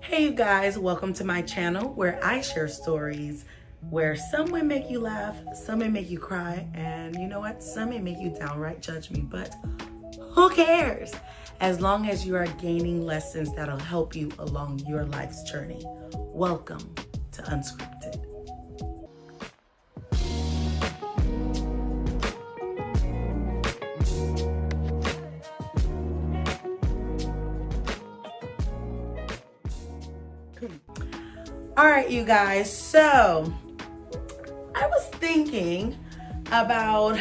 Hey you guys, welcome to my channel where I share stories where some may make you laugh, some may make you cry, and you know what? Some may make you downright judge me, but who cares? As long as you are gaining lessons that'll help you along your life's journey. Welcome to Unscripted. All right, you guys, so I was thinking about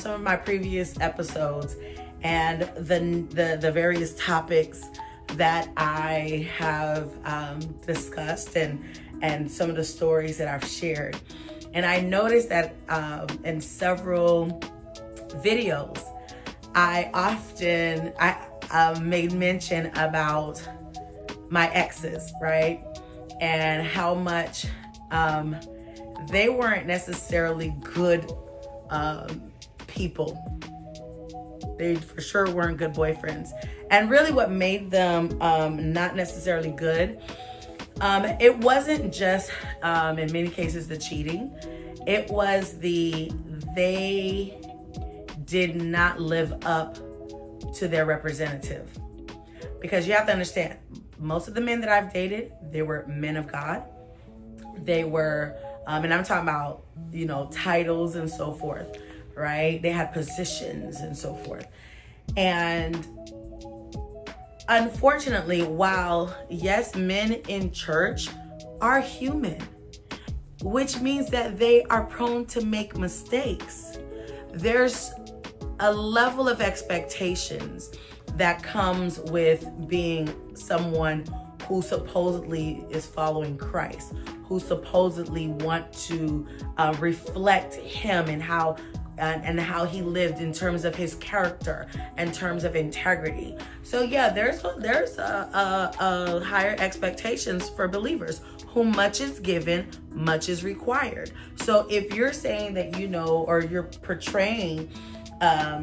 some of my previous episodes and the various topics that I have discussed and some of the stories that I've shared. And I noticed that in several videos, I often made mention about my exes, right? And how much they weren't necessarily good people. They for sure weren't good boyfriends. And really what made them not necessarily good, it wasn't just, in many cases, the cheating. It was they did not live up to their representative. Because you have to understand, most of the men that I've dated, they were men of God. They were, and I'm talking about, titles and so forth, right? They had positions and so forth. And unfortunately, while yes, men in church are human, which means that they are prone to make mistakes. There's a level of expectations that comes with being someone who supposedly is following Christ, who supposedly want to reflect him and how he lived in terms of his character, in terms of integrity. So yeah, there's a higher expectations for believers. Whom much is given, much is required. So if you're saying that or you're portraying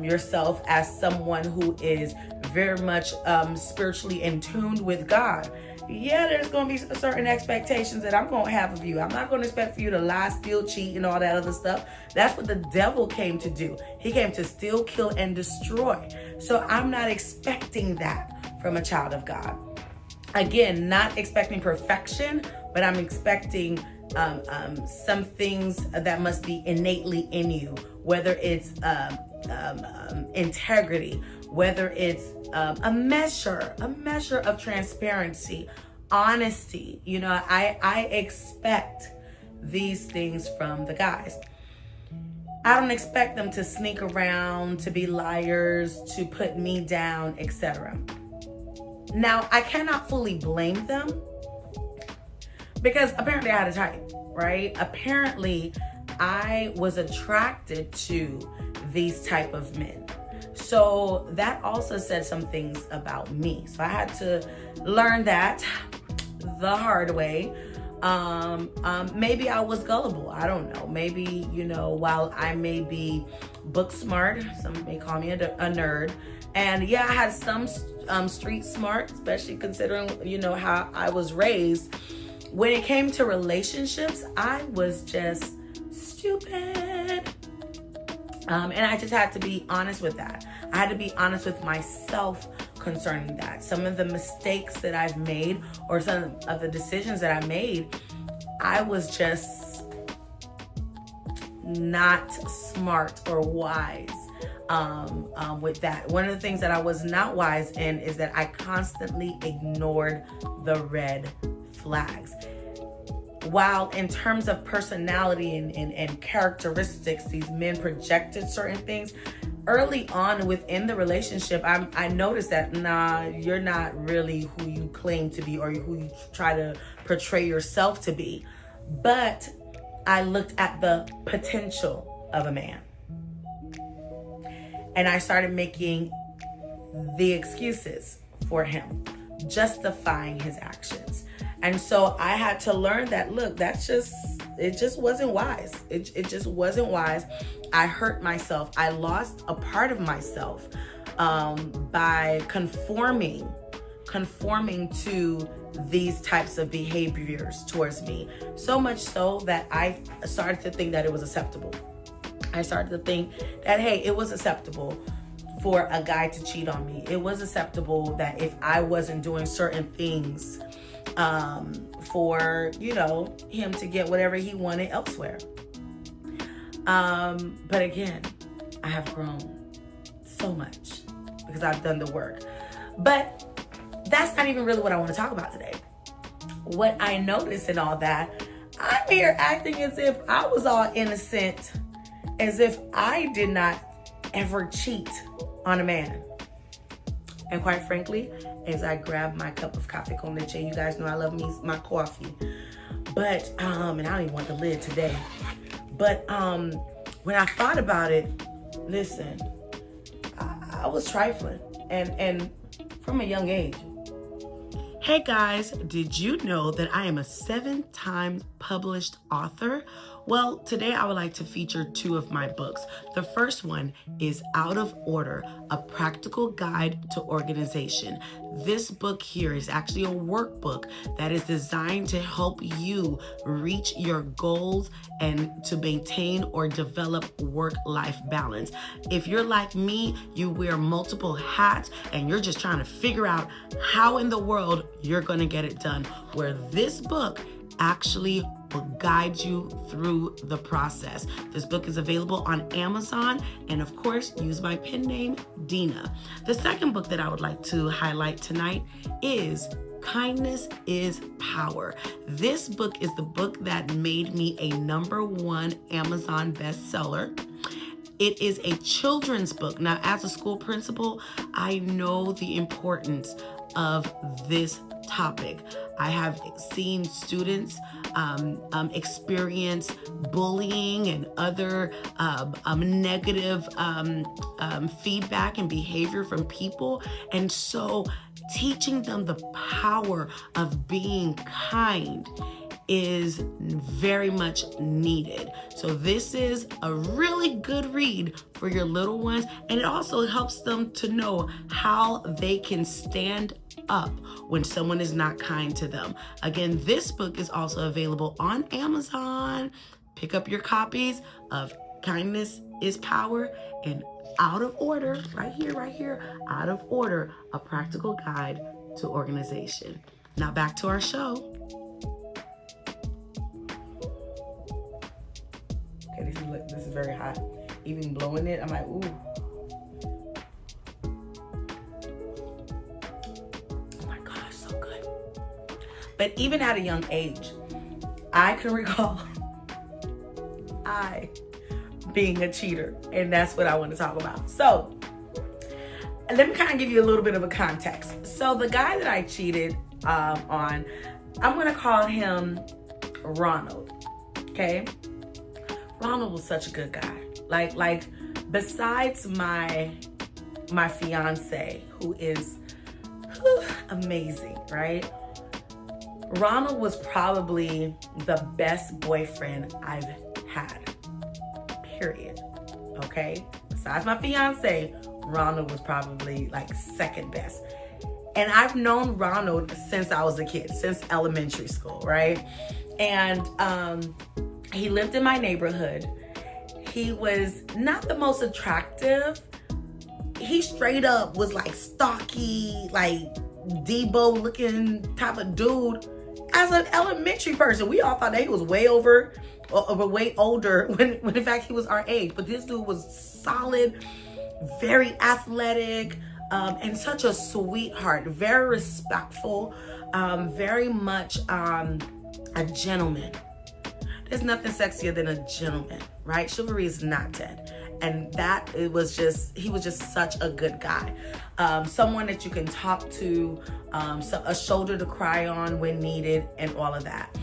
yourself as someone who is very much spiritually in tune with God, yeah, there's going to be certain expectations that I'm going to have of you. I'm not going to expect for you to lie, steal, cheat, and all that other stuff. That's what the devil came to do. He came to steal, kill, and destroy. So I'm not expecting that from a child of God. Again, not expecting perfection, but I'm expecting some things that must be innately in you, whether it's integrity, whether it's a measure of transparency, honesty. I expect these things from the guys. I don't expect them to sneak around, to be liars, to put me down, etc. Now, I cannot fully blame them because apparently I had a type, right? Apparently I was attracted to these type of men. So that also said some things about me. So I had to learn that the hard way. Maybe I was gullible. I don't know. Maybe, while I may be book smart, some may call me a nerd. And yeah, I had some street smart, especially considering, how I was raised. When it came to relationships, I was just stupid. And I just had to be honest with that. I had to be honest with myself concerning that. Some of the mistakes that I've made or some of the decisions that I made, I was just not smart or wise with that. One of the things that I was not wise in is that I constantly ignored the red flags. While in terms of personality and characteristics, these men projected certain things, early on within the relationship, I noticed that, you're not really who you claim to be or who you try to portray yourself to be. But I looked at the potential of a man. And I started making the excuses for him, justifying his actions. And so I had to learn that, look, it just wasn't wise. It just wasn't wise. I hurt myself. I lost a part of myself by conforming conforming to these types of behaviors towards me. So much so that I started to think that it was acceptable. I started to think that, hey, it was acceptable for a guy to cheat on me. It was acceptable that if I wasn't doing certain things, for, him to get whatever he wanted elsewhere. But again, I have grown so much because I've done the work. But that's not even really what I want to talk about today. What I noticed in all that, I'm here acting as if I was all innocent, as if I did not ever cheat on a man. And quite frankly, as I grab my cup of coffee con leche, you guys know I love me my coffee. But, and I don't even want the lid today. But when I thought about it, listen, I was trifling and from a young age. Hey guys, did you know that I am a 7-time published author? Well, today I would like to feature 2 of my books. The first one is Out of Order, a practical guide to organization. This book here is actually a workbook that is designed to help you reach your goals and to maintain or develop work-life balance. If you're like me, you wear multiple hats and you're just trying to figure out how in the world you're going to get it done, where this book actually will guide you through the process. This book is available on Amazon, and of course, use my pen name, Dina. The second book that I would like to highlight tonight is Kindness is Power. This book is the book that made me a #1 Amazon bestseller. It is a children's book. Now, as a school principal, I know the importance of this topic. I have seen students experience bullying and other negative feedback and behavior from people. And so teaching them the power of being kind is very much needed. So this is a really good read for your little ones, and it also helps them to know how they can stand up when someone is not kind to them. Again, this book is also available on Amazon. Pick up your copies of Kindness is Power and Out of Order, right here, Out of Order, a practical guide to organization. Now back to our show. Okay, this is very hot. Even blowing it, I'm like, ooh. Oh my gosh, so good. But even at a young age, I can recall I being a cheater, and that's what I want to talk about. So let me kind of give you a little bit of a context. So the guy that I cheated on, I'm going to call him Ronald, okay? Ronald was such a good guy. Like besides my fiance, who is amazing, right? Ronald was probably the best boyfriend I've had, period, okay? Besides my fiance, Ronald was probably like second best. And I've known Ronald since I was a kid, since elementary school, right? And he lived in my neighborhood. He was not the most attractive. He straight up was like stocky, like Debo looking type of dude. As an elementary person, we all thought that he was way older when in fact he was our age. But this dude was solid, very athletic, and such a sweetheart, very respectful, very much a gentleman. There's nothing sexier than a gentleman, right? Chivalry is not dead. And he was just such a good guy. Someone that you can talk to, a shoulder to cry on when needed, and all of that.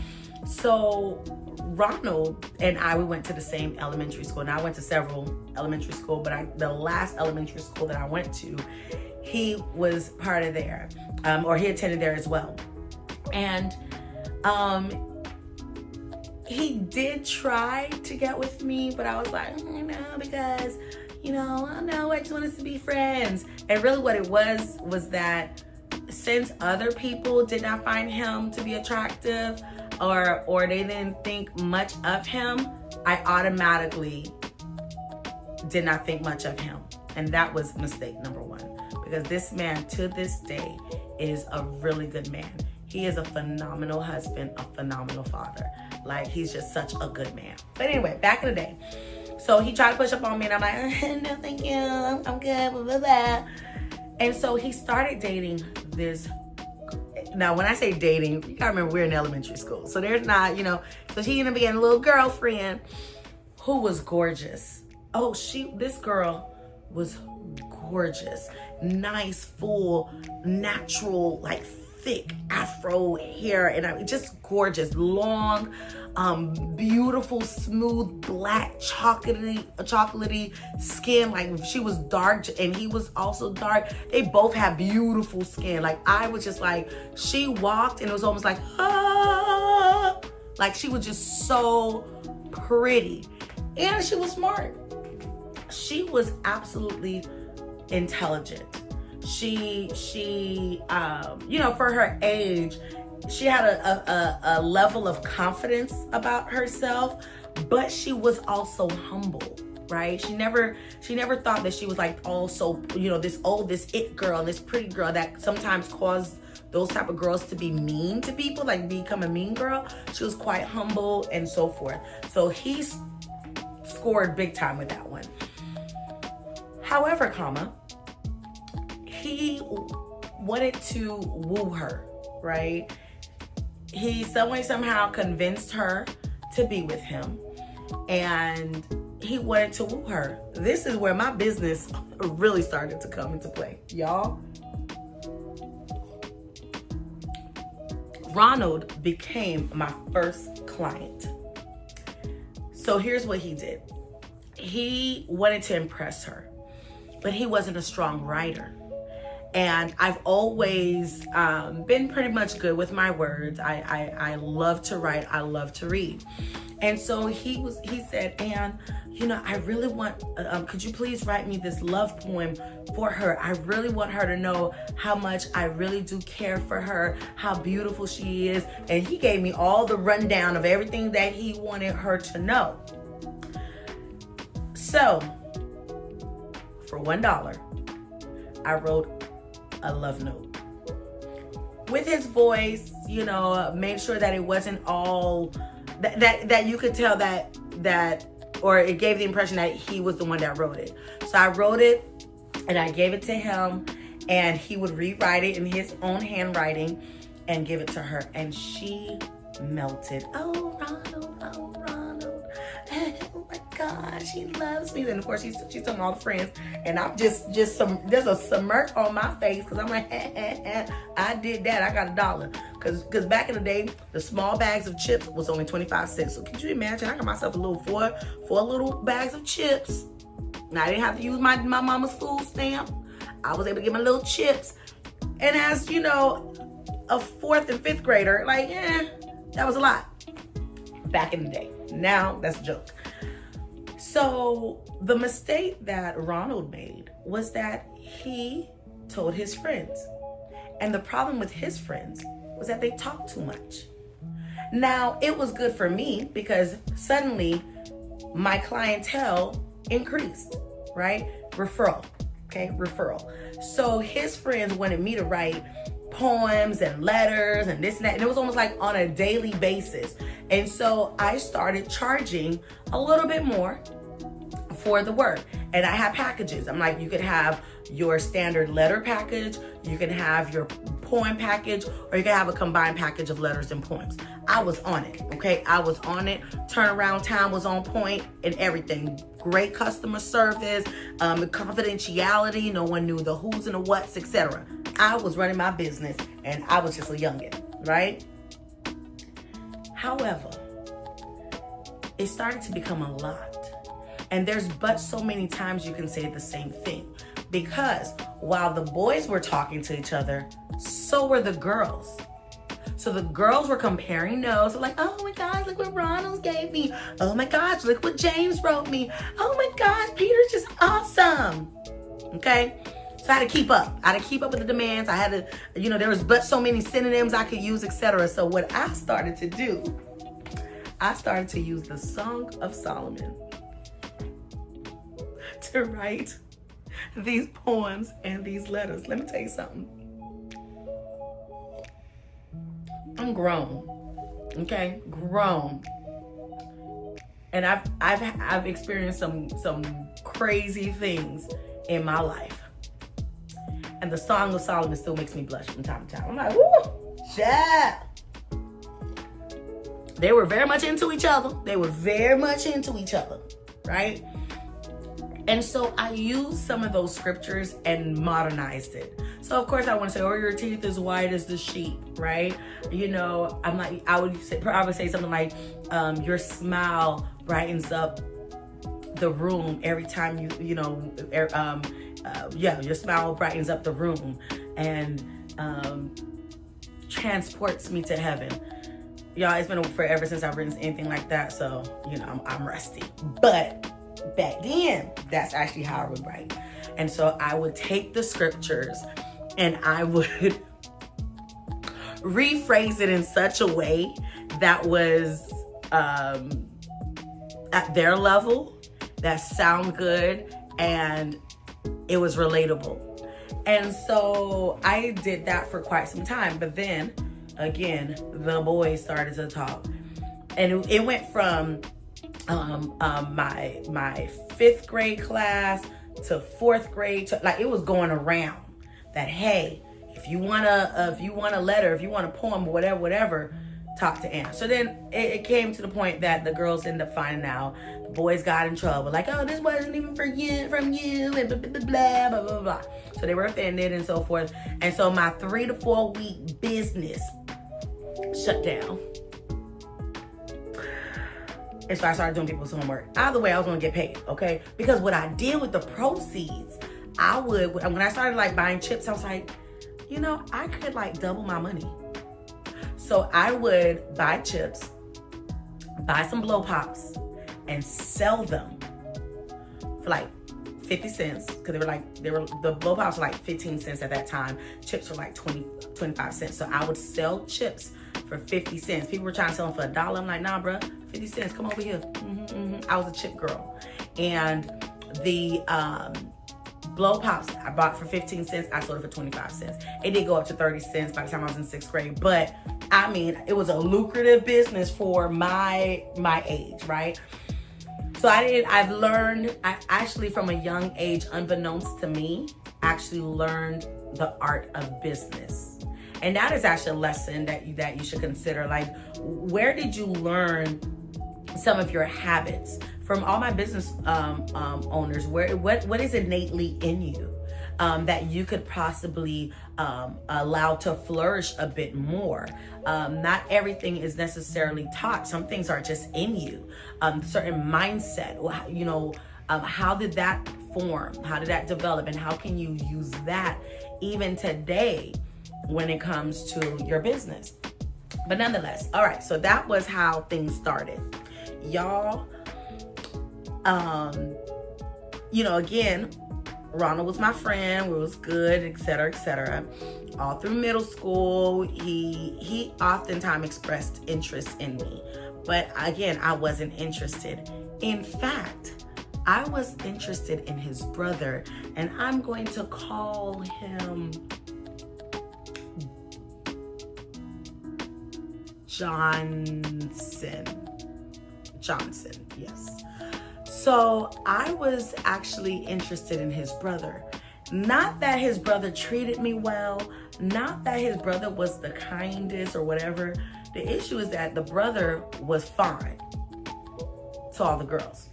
So Ronald and we went to the same elementary school. Now I went to several elementary school, but the last elementary school that I went to, he was part of there, or he attended there as well. And he did try to get with me, but I was like, no, because, I just want us to be friends. And really what it was that since other people did not find him to be attractive, or they didn't think much of him, I automatically did not think much of him. And that was mistake number one, because this man to this day is a really good man. He is a phenomenal husband, a phenomenal father. Like, he's just such a good man. But anyway, back in the day. So he tried to push up on me, and I'm like, no, thank you. I'm good, blah, blah, blah. And so he started dating this. Now, when I say dating, you gotta remember we're in elementary school. So there's not, so he ended up being a little girlfriend who was gorgeous. Oh, this girl was gorgeous. Nice, full, natural, like thick afro hair, and just gorgeous, long, beautiful, smooth, black, chocolatey skin. Like, she was dark and he was also dark. They both had beautiful skin. Like, I was just like, she walked and it was almost like, ah, like she was just so pretty, and she was smart. She was absolutely intelligent. She for her age, she had a level of confidence about herself, but she was also humble, right? She never thought that she was like also, this it girl, this pretty girl that sometimes caused those type of girls to be mean to people, like become a mean girl. She was quite humble and so forth. So he scored big time with that one. However, he wanted to woo her, right? He somehow convinced her to be with him, and he wanted to woo her. This is where my business really started to come into play, y'all. Ronald became my first client. So here's what he did. He wanted to impress her, but he wasn't a strong writer. And I've always been pretty much good with my words. I love to write. I love to read. And so he said, Ann, I really want, could you please write me this love poem for her? I really want her to know how much I really do care for her, how beautiful she is. And he gave me all the rundown of everything that he wanted her to know. So for $1, I wrote a love note with his voice, made sure that it wasn't all that you could tell that or it gave the impression that he was the one that wrote it. So I wrote it and I gave it to him, and he would rewrite it in his own handwriting and give it to her, and she melted. Oh, Ronald, oh, Ronald. Oh my God, she loves me. And of course, she's telling all the friends, and I'm just there's a smirk on my face, because I'm like, I did that. I got $1. Because back in the day, the small bags of chips was only 25 cents. So could you imagine? I got myself a little four little bags of chips. Now, I didn't have to use my mama's food stamp. I was able to get my little chips. And as a 4th and 5th grader, that was a lot back in the day. Now, that's a joke. So the mistake that Ronald made was that he told his friends. And the problem with his friends was that they talked too much. Now, it was good for me because suddenly my clientele increased, right? Referral. So his friends wanted me to write poems and letters and this and that. And it was almost like on a daily basis. And so I started charging a little bit more for the work. And I have packages. I'm like, you could have your standard letter package, you can have your poem package, or you can have a combined package of letters and poems. I was on it, okay? I was on it. Turnaround time was on point and everything. Great customer service, confidentiality. No one knew the who's and the what's, etc. I was running my business and I was just a youngin', right? However, it started to become a lot. And there's but so many times you can say the same thing. Because while the boys were talking to each other, so were the girls. So the girls were comparing notes. Like, oh my gosh, look what Ronald gave me. Oh my gosh, look what James wrote me. Oh my gosh, Peter's just awesome. Okay? So I had to keep up. I had to keep up with the demands. I had to, there was but so many synonyms I could use, etc. So what I started to do, I started to use the Song of Solomon to write these poems and these letters. Let me tell you something. I'm grown, okay? Grown. And I've experienced some crazy things in my life. And the Song of Solomon still makes me blush from time to time. I'm like, woo, yeah. They were very much into each other. Right? And so I used some of those scriptures and modernized it. So of course I want to say, oh, your teeth is white as the sheep, right? I would probably say something like, your smile brightens up the room every time your smile brightens up the room and transports me to heaven. Y'all, it's been forever since I've written anything like that, so I'm rusty. But back then, that's actually how I would write. And so I would take the scriptures and I would rephrase it in such a way that was at their level, that sound good, and it was relatable. And so I did that for quite some time. But then, again, the boys started to talk. And it went from my fifth grade class to fourth grade. It was going around that, hey, if you want a letter, if you want a poem, whatever, talk to Anna. So then it came to the point that the girls ended up finding out. The boys got in trouble. Like, oh, this wasn't even from you, and blah, blah, blah, blah. So they were offended and so forth. And so my 3 to 4 week business shut down. And so I started doing people's homework. Either way, I was going to get paid, okay? Because what I did with the proceeds, when I started buying chips, I was like, I could double my money. So I would buy chips, buy some blow pops, and sell them for 50 cents. Because the blow pops were 15 cents at that time. Chips were 20, 25 cents. So I would sell chips for 50 cents. People were trying to sell them for $1. I'm like, nah, bruh, 50 cents, come over here. I was a chip girl. And the blow pops I bought for 15 cents, I sold it for 25 cents. It did go up to 30 cents by the time I was in 6th grade, but it was a lucrative business for my age, right? So I've learned, I actually from a young age, unbeknownst to me, actually learned the art of business. And that is actually a lesson that you should consider. Where did you learn some of your habits? From all my business owners, what is innately in you that you could possibly allow to flourish a bit more? Not everything is necessarily taught. Some things are just in you. Certain mindset, how did that form? How did that develop? And how can you use that even today when it comes to your business? But nonetheless, all right, so that was how things started. Y'all, again, Ronald was my friend. We was good, etc., etc. All through middle school, he oftentimes expressed interest in me. But again, I wasn't interested. In fact, I was interested in his brother, and I'm going to call him Johnson, yes. So I was actually interested in his brother. Not that his brother treated me well, not that his brother was the kindest or whatever. The issue is that the brother was fine to all the girls.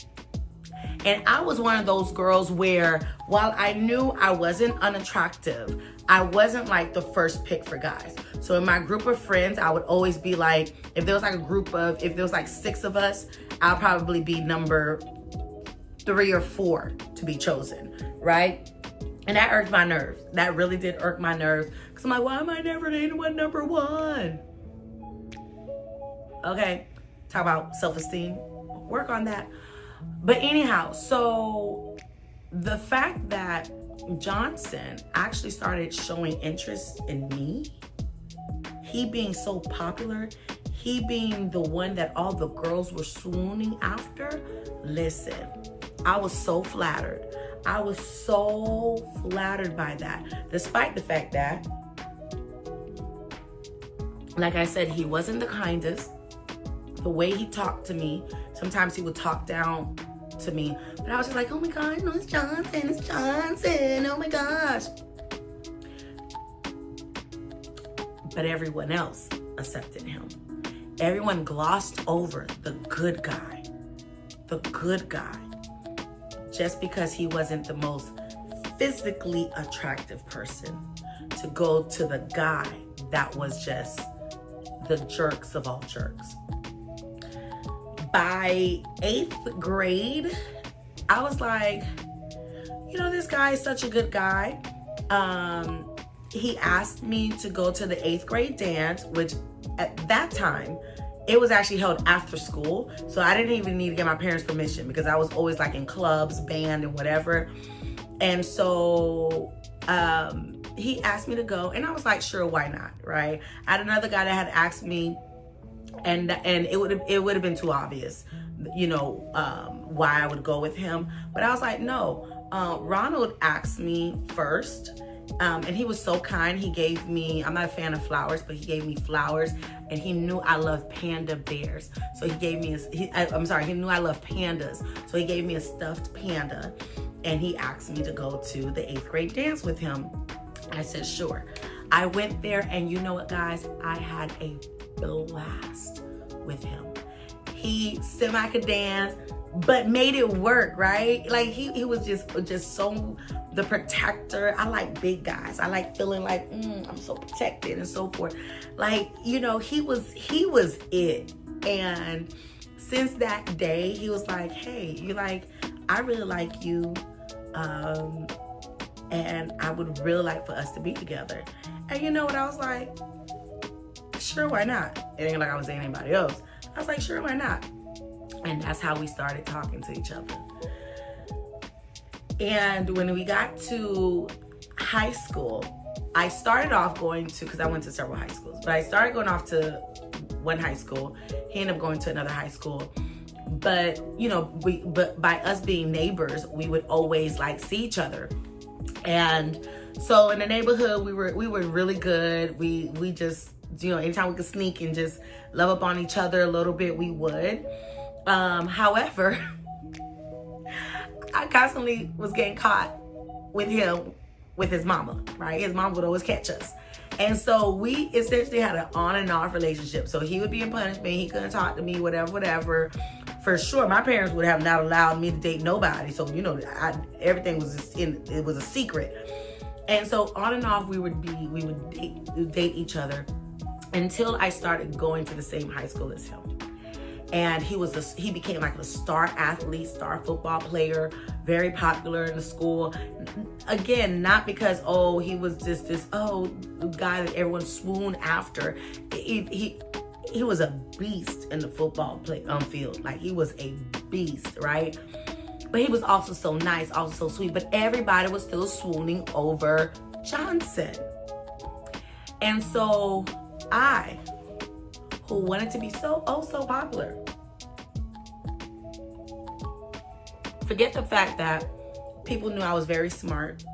And I was one of those girls where, while I knew I wasn't unattractive, I wasn't the first pick for guys. So in my group of friends, I would always be if there was 6 of us, I'll probably be number 3 or 4 to be chosen, right? And that irked my nerves. That really did irk my nerves. Because I'm like, why am I never anyone number 1? Okay, talk about self-esteem. Work on that. But anyhow, so the fact that Johnson actually started showing interest in me. He being so popular, he being the one that all the girls were swooning after. Listen, I was so flattered. I was so flattered by that, despite the fact that, like I said, he wasn't the kindest. The way he talked to me, sometimes he would talk down to me, but I was just like, oh my God, no, it's Johnson, it's Johnson, oh my gosh. But everyone else accepted him. Everyone glossed over the good guy, just because he wasn't the most physically attractive person, to go to the guy that was just the jerks of all jerks. By 8th grade, I was like, you know, this guy is such a good guy. He asked me to go to the 8th grade dance, which at that time, it was actually held after school. So I didn't even need to get my parents' permission because I was always like in clubs, band, and whatever. And so he asked me to go, and I was like, sure, why not, right? I had another guy that had asked me, and it would have been too obvious, you know, why I would go with him. But I was like, no. Ronald asked me first, and he was so kind. He gave me, I'm not a fan of flowers, but he gave me flowers, and he knew I love panda bears. So he gave me, he knew I love pandas. So he gave me a stuffed panda, and he asked me to go to the 8th grade dance with him. I said, sure. I went there, and you know what, guys? I had a blast with him. He semi could dance, but made it work, right? Like he was just so the protector. I like big guys. I like feeling like I'm so protected and so forth. Like, you know, he was it. And since that day, he was like, hey, I really like you. And I would really like for us to be together. And you know what? I was like, sure, why not? It ain't like I was dating anybody else. I was like, sure, why not? And that's how we started talking to each other. And when we got to high school, I started off going to, because I went to several high schools, but I started going off to one high school. He ended up going to another high school. But, you know, but by us being neighbors, we would always like see each other. And so in the neighborhood, we were really good. We just, you know, anytime we could sneak and just love up on each other a little bit, we would. However, I constantly was getting caught with him, with his mama, right? His mom would always catch us. And so we essentially had an on and off relationship. So he would be in punishment. He couldn't talk to me, whatever. For sure, my parents would have not allowed me to date nobody. So, you know, everything was just it was a secret. And so on and off, we would date each other until I started going to the same high school as him. And he became like a star athlete, star football player, very popular in the school. Again, not because, he was just this, guy that everyone swooned after. He was a beast in the football field. Like, he was a beast, right? But he was also so nice, also so sweet. But everybody was still swooning over Johnson. And so I, who wanted to be so popular, forget the fact that people knew I was very smart.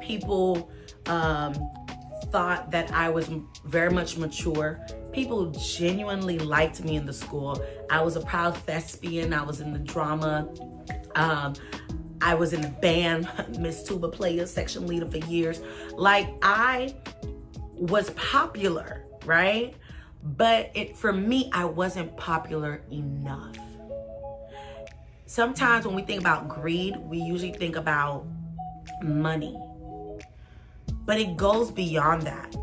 People thought that I was very much mature. People genuinely liked me in the school. I was a proud thespian. I was in the drama. I was in the band, Miss Tuba player, section leader for years. Like, I was popular, right? But for me, I wasn't popular enough. Sometimes when we think about greed, we usually think about money. But it goes beyond that,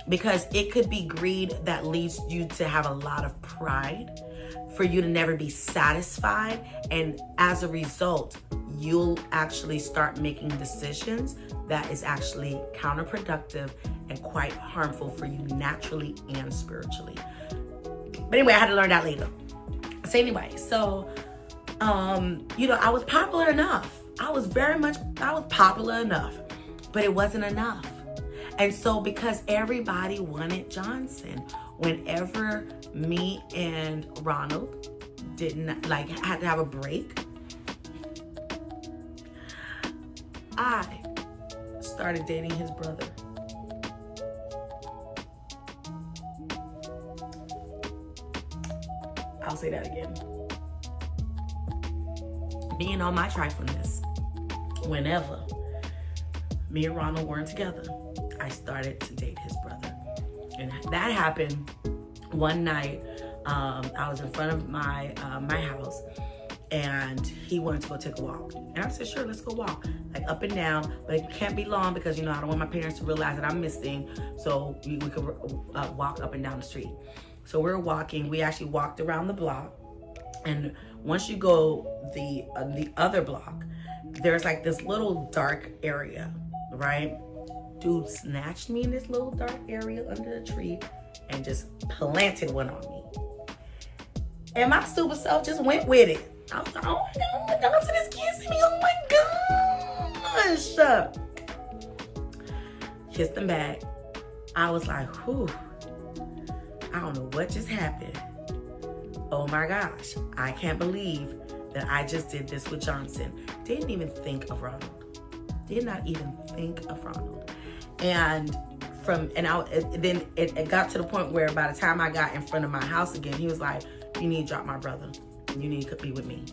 because it could be greed that leads you to have a lot of pride, for you to never be satisfied. And as a result, you'll actually start making decisions that is actually counterproductive and quite harmful for you naturally and spiritually. But anyway, I had to learn that later. So anyway, I was popular enough. I was popular enough, but it wasn't enough. And so because everybody wanted Johnson, whenever me and Ronald had to have a break, I started dating his brother. I'll say that again. Being on my trifleness, whenever me and Ronald weren't together, I started to date his brother. And that happened one night. I was in front of my house, and he wanted to go take a walk. And I said, sure, let's go walk. Like up and down, but it can't be long because, I don't want my parents to realize that I'm missing. So we could walk up and down the street. So we're walking. We actually walked around the block. And once you go the other block, there's like this little dark area, right? Dude snatched me in this little dark area under the tree and just planted one on me. And my stupid self just went with it. I was like, oh my God, Johnson is kissing me. Oh my gosh. Kissed him back. I was like, whew. I don't know what just happened. Oh my gosh. I can't believe that I just did this with Johnson. Didn't even think of Ronald. Did not even think of Ronald. And then it got to the point where by the time I got in front of my house again, he was like, you need to drop my brother. You need to be with me.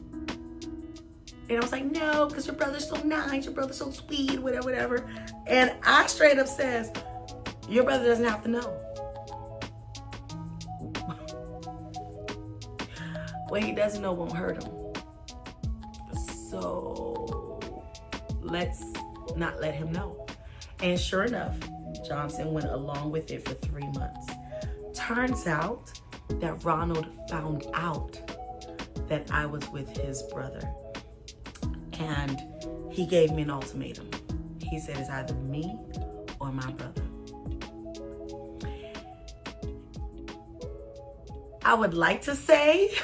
And I was like, no, because your brother's so nice. Your brother's so sweet, whatever. And I straight up says, your brother doesn't have to know. What he doesn't know won't hurt him. So let's not let him know. And sure enough, Johnson went along with it for 3 months. Turns out that Ronald found out that I was with his brother. And he gave me an ultimatum. He said, it's either me or my brother. I would like to say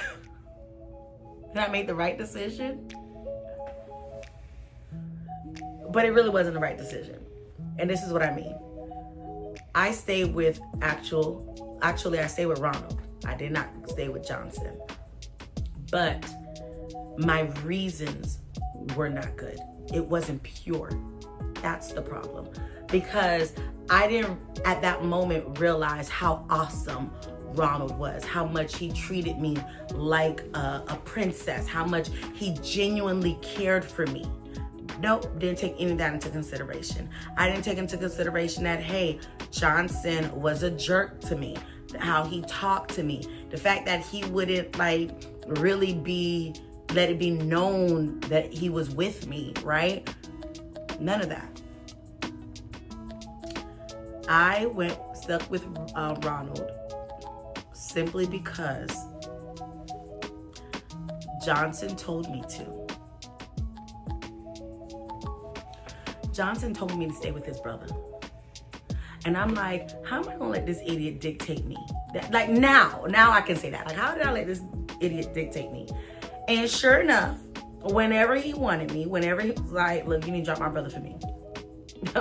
that I made the right decision, but it really wasn't the right decision. And this is what I mean. I stayed with I stayed with Ronald. I did not stay with Johnson. But my reasons were not good. It wasn't pure. That's the problem. Because I didn't at that moment realize how awesome Ronald was, how much he treated me like a princess, how much he genuinely cared for me. Nope, didn't take any of that into consideration. I didn't take into consideration that, hey, Johnson was a jerk to me, how he talked to me, the fact that he wouldn't really let it be known that he was with me, right? None of that. I stuck with Ronald simply because Johnson told me to. Johnson told me to stay with his brother. And I'm like, how am I gonna let this idiot dictate me? Now I can say that. How did I let this idiot dictate me? And sure enough, whenever he wanted me, whenever he was like, look, you need to drop my brother for me,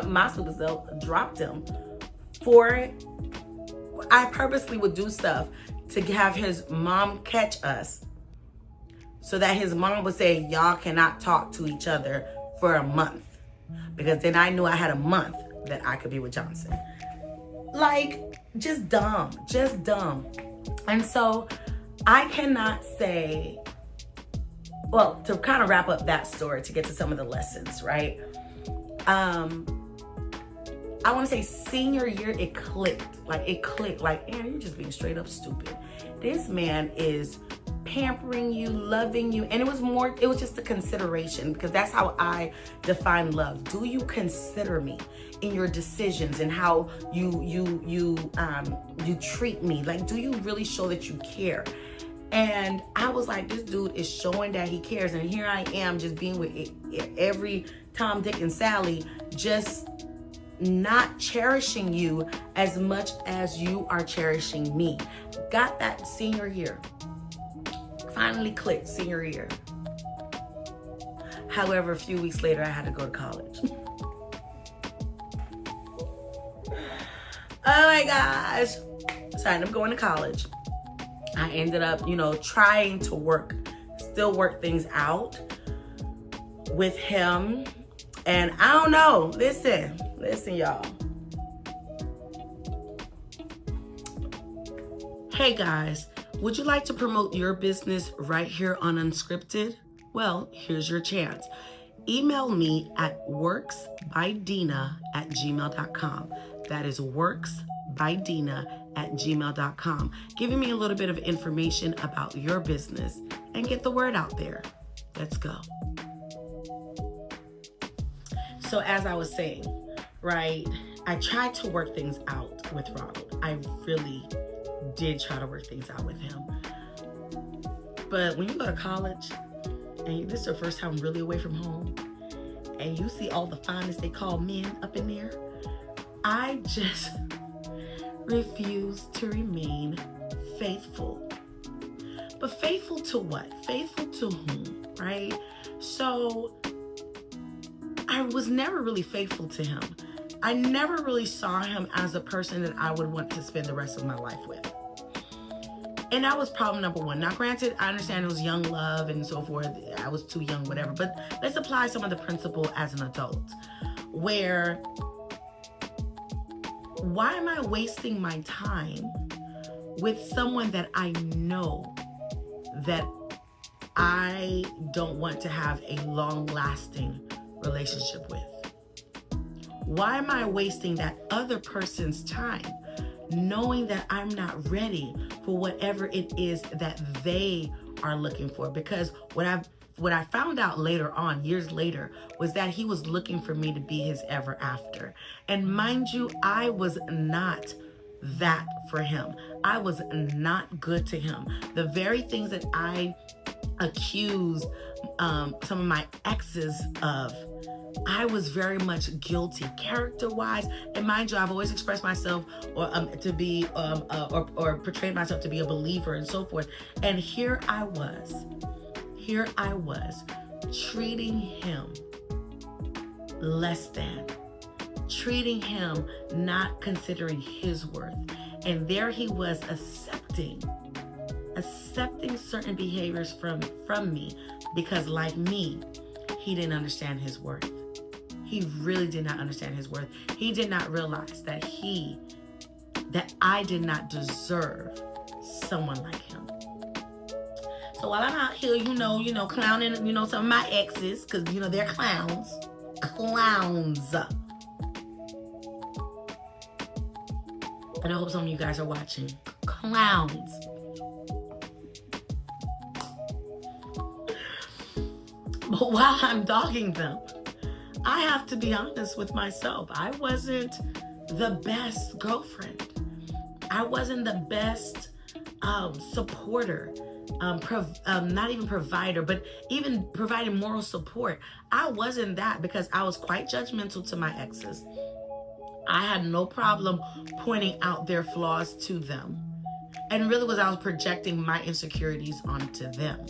my super self dropped him for it. I purposely would do stuff to have his mom catch us so that his mom would say, y'all cannot talk to each other for a month. Because then I knew I had a month that I could be with Johnson. Just dumb. And so I cannot say, well, to kind of wrap up that story to get to some of the lessons, right? I want to say senior year, it clicked. Aaron, you're just being straight up stupid. This man is pampering you, loving you. And it was just a consideration, because that's how I define love. Do you consider me in your decisions and how you treat me? Do you really show that you care? And I was like, this dude is showing that he cares. And here I am just being with every Tom, Dick, and Sally, just not cherishing you as much as you are cherishing me. Got that senior year. Finally clicked senior year. However, a few weeks later, I had to go to college. Oh my gosh. So I ended up going to college. I ended up, trying to still work things out with him. And I don't know. Listen, y'all. Hey guys, would you like to promote your business right here on Unscripted? Well, here's your chance. Email me at worksbydina@gmail.com. That is worksbydina@gmail.com. Giving me a little bit of information about your business and get the word out there. Let's go. So as I was saying, right, I tried to work things out with Ronald. I really did try to work things out with him. But when you go to college and this is your first time really away from home and you see all the finest they call men up in there, I just refuse to remain faithful. But faithful to what? Faithful to whom, right? So I was never really faithful to him. I never really saw him as a person that I would want to spend the rest of my life with. And that was problem number one. Now, granted, I understand it was young love and so forth. I was too young, whatever. But let's apply some of the principle as an adult. Where, why am I wasting my time with someone that I know that I don't want to have a long-lasting relationship with? Why am I wasting that other person's time knowing that I'm not ready for whatever it is that they are looking for? Because what I found out later on, years later, was that he was looking for me to be his ever after. And mind you, I was not that for him. I was not good to him. The very things that I accused some of my exes of, I was very much guilty character-wise. And mind you, I've always expressed myself or to be or portrayed myself to be a believer and so forth. And here I was treating him less than, treating him not considering his worth. And there he was accepting certain behaviors from me because, like me, he didn't understand his worth. He really did not understand his worth. He did not realize that I did not deserve someone like him. So while I'm out here, clowning, some of my exes, because, they're clowns. And I hope some of you guys are watching. Clowns. But while I'm dogging them, I have to be honest with myself. I wasn't the best girlfriend. I wasn't the best supporter. Not even provider, but even providing moral support. I wasn't that because I was quite judgmental to my exes. I had no problem pointing out their flaws to them. And really I was projecting my insecurities onto them.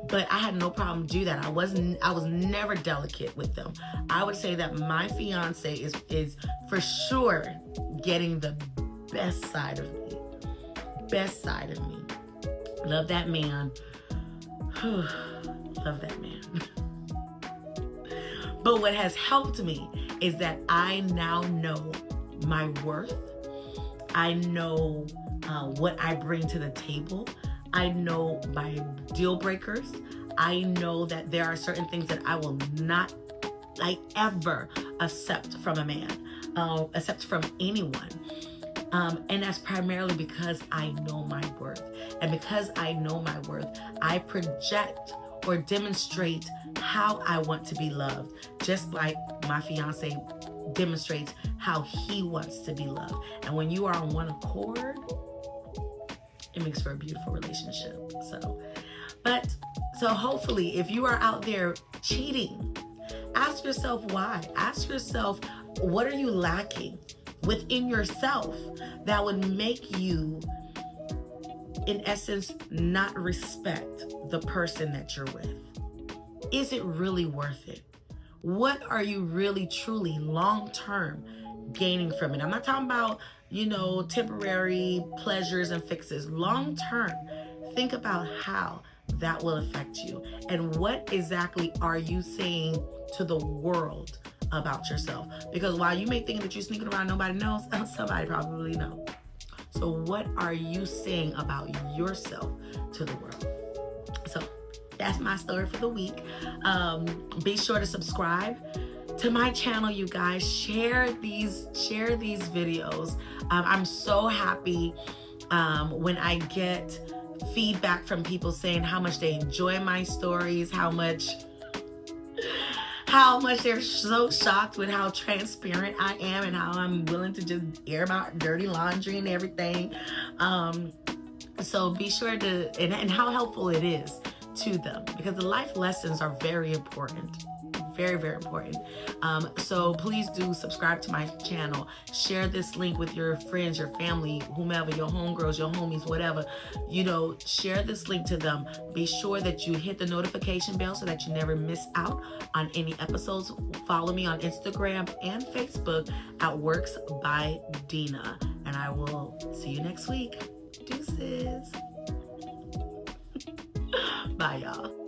But I had no problem do that. I was never delicate with them. I would say that my fiance is for sure getting the best side of me. Best side of me. Love that man. Love that man. But what has helped me is that I now know my worth. I know what I bring to the table. I know my deal breakers. I know that there are certain things that I will not ever accept from a man, accept from anyone. And that's primarily because I know my worth. And because I know my worth, I project or demonstrate how I want to be loved, just like my fiance demonstrates how he wants to be loved. And when you are on one accord, it makes for a beautiful relationship. So hopefully, if you are out there cheating, ask yourself why. Ask yourself, what are you lacking within yourself that would make you, in essence, not respect the person that you're with? is it really worth it? What are you really, truly, long-term gaining from it? I'm not talking about, temporary pleasures and fixes. Long-term, think about how that will affect you. And what exactly are you saying to the world about yourself? Because while you may think that you're sneaking around, nobody knows, somebody probably knows. So what are you saying about yourself to the world? So that's my story for the week. Be sure to subscribe to my channel, you guys. Share these videos. I'm so happy when I get feedback from people saying how much they enjoy my stories, how much they're so shocked with how transparent I am and how I'm willing to just air my dirty laundry and everything. So be sure to, and how helpful it is to them, because the life lessons are very important. Very, very important. So please do subscribe to my channel. Share this link with your friends, your family, whomever, your homegirls, your homies, whatever. Share this link to them. Be sure that you hit the notification bell so that you never miss out on any episodes. Follow me on Instagram and Facebook at Works by Dina. And I will see you next week. Deuces. Bye, y'all.